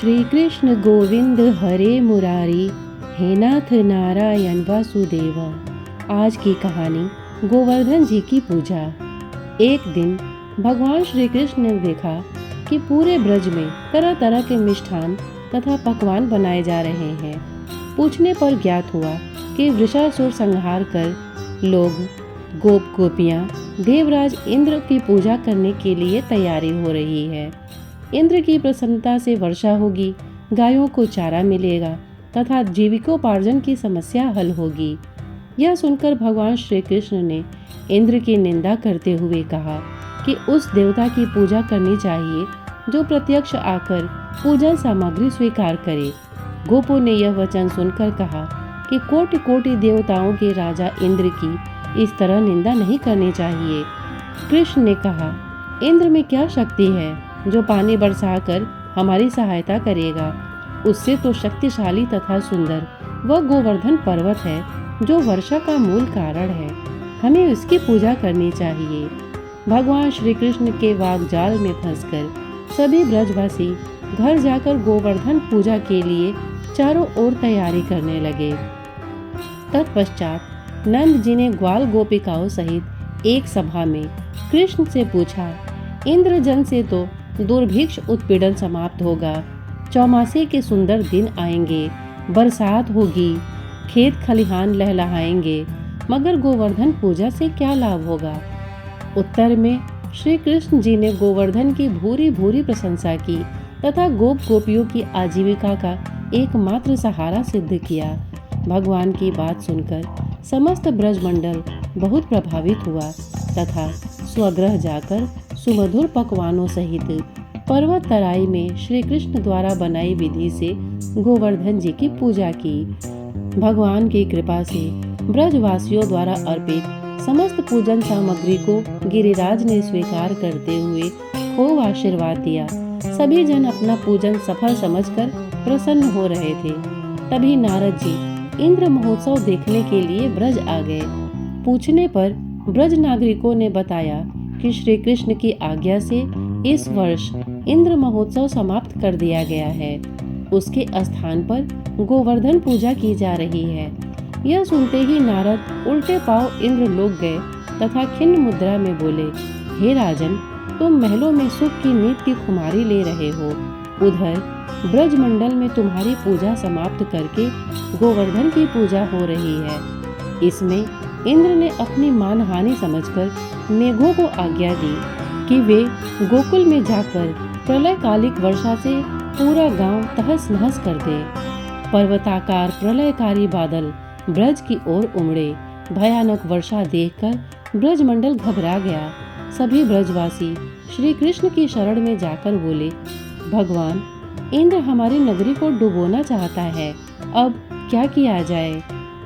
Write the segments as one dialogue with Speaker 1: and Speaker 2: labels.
Speaker 1: श्री कृष्ण गोविंद हरे मुरारी, हे नाथ नारायण वासुदेव। आज की कहानी गोवर्धन जी की पूजा। एक दिन भगवान श्री कृष्ण ने देखा कि पूरे ब्रज में तरह तरह के मिष्ठान तथा पकवान बनाए जा रहे हैं। पूछने पर ज्ञात हुआ कि वृषासुर संहार कर लोग गोप गोपियाँ देवराज इंद्र की पूजा करने के लिए तैयारी हो रही है। इंद्र की प्रसन्नता से वर्षा होगी, गायों को चारा मिलेगा तथा जीविकोपार्जन की समस्या हल होगी। यह सुनकर भगवान श्री कृष्ण ने इंद्र की निंदा करते हुए कहा कि उस देवता की पूजा करनी चाहिए जो प्रत्यक्ष आकर पूजन सामग्री स्वीकार करे। गोपों ने यह वचन सुनकर कहा कि कोटि कोटि देवताओं के राजा इंद्र की इस तरह निंदा नहीं करनी चाहिए। कृष्ण ने कहा, इंद्र में क्या शक्ति है जो पानी बरसाकर हमारी सहायता करेगा। उससे तो शक्तिशाली तथा सुंदर वह गोवर्धन पर्वत है जो वर्षा का मूल कारण है। हमें उसकी पूजा करनी चाहिए। भगवान श्री कृष्ण के वाग्जाल में फंसकर सभी ब्रजवासी घर जाकर गोवर्धन पूजा के लिए चारों ओर तैयारी करने लगे। तत्पश्चात नंद जी ने ग्वाल गोपिकाओं सहित एक सभा में कृष्ण से पूछा, इंद्र जन से तो दुर्भिक्ष उत्पीड़न समाप्त होगा, चौमासे के सुंदर दिन आएंगे, बरसात होगी, खेत खलिहान लहलहाएंगे, मगर गोवर्धन पूजा से क्या लाभ होगा। उत्तर में श्री कृष्ण जी ने गोवर्धन की भूरी भूरी प्रशंसा की तथा गोप गोपियों की आजीविका का एकमात्र सहारा सिद्ध किया। भगवान की बात सुनकर समस्त ब्रजमंडल बहुत प्रभावित हुआ तथा स्वगृह जाकर सुमधुर पकवानों सहित पर्वत तराई में श्री कृष्ण द्वारा बनाई विधि से गोवर्धन जी की पूजा की। भगवान की कृपा से ब्रजवासियों द्वारा अर्पित समस्त पूजन सामग्री को गिरिराज ने स्वीकार करते हुए खूब आशीर्वाद दिया। सभी जन अपना पूजन सफल समझकर प्रसन्न हो रहे थे। तभी नारद जी इंद्र महोत्सव देखने के लिए ब्रज आ गए। पूछने पर ब्रज नागरिकों ने बताया कि श्री कृष्ण की आज्ञा से इस वर्ष इंद्र महोत्सव समाप्त कर दिया गया है। उसके स्थान पर गोवर्धन पूजा की जा रही है। यह सुनते ही नारद उल्टे पांव इंद्र लोक गए तथा खिन्न मुद्रा में बोले, हे राजन, तुम महलों में सुख की नींद की खुमारी ले रहे हो। उधर ब्रजमंडल में तुम्हारी पूजा समाप्त करके गोवर्धन की पूजा हो रही है। इसमें इंद्र ने अपनी मानहानि समझकर मेघों को आज्ञा दी कि वे गोकुल में जाकर प्रलयकालिक वर्षा से पूरा गांव तहस नहस कर दे। पर्वताकार प्रलयकारी बादल ब्रज की ओर उमड़े। भयानक वर्षा देखकर ब्रजमंडल घबरा गया। सभी ब्रजवासी श्री कृष्ण की शरण में जाकर बोले, भगवान, इंद्र हमारी नगरी को डुबोना चाहता है, अब क्या किया जाए।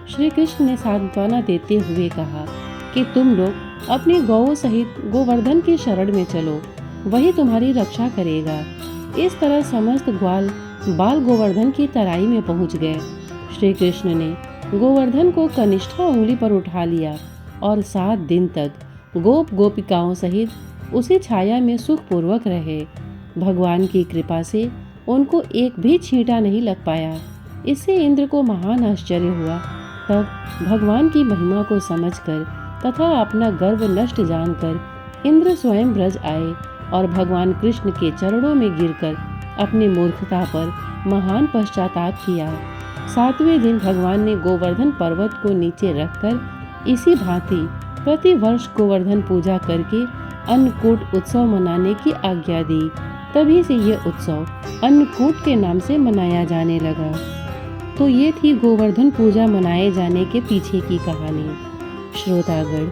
Speaker 1: श्री कृष्ण ने सांत्वना देते हुए कहा कि तुम लोग अपनी गौओं सहित गोवर्धन की शरण में चलो, वही तुम्हारी रक्षा करेगा। इस तरह समस्त ग्वाल बाल गोवर्धन की तराई में पहुंच गए। श्री कृष्ण ने गोवर्धन को कनिष्ठा उंगली पर उठा लिया और 7 दिन तक गोप गोपिकाओं सहित उसी छाया में सुखपूर्वक रहे। भगवान की कृपा से उनको एक भी छींटा नहीं लग पाया। इससे इंद्र को महान आश्चर्य हुआ। तब भगवान की महिमा को समझकर तथा अपना गर्व नष्ट जानकर इंद्र स्वयं ब्रज आए और भगवान कृष्ण के चरणों में गिरकर अपनी मूर्खता पर महान पश्चाताप किया। 7वें दिन भगवान ने गोवर्धन पर्वत को नीचे रखकर इसी भांति प्रति वर्ष गोवर्धन पूजा करके अन्नकूट उत्सव मनाने की आज्ञा दी। तभी से यह उत्सव अन्नकूट के नाम से मनाया जाने लगा। तो ये थी गोवर्धन पूजा मनाए जाने के पीछे की कहानी। श्रोतागण,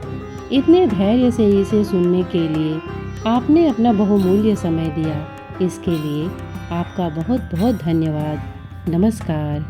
Speaker 1: इतने धैर्य से इसे सुनने के लिए आपने अपना बहुमूल्य समय दिया। इसके लिए आपका बहुत बहुत धन्यवाद। नमस्कार।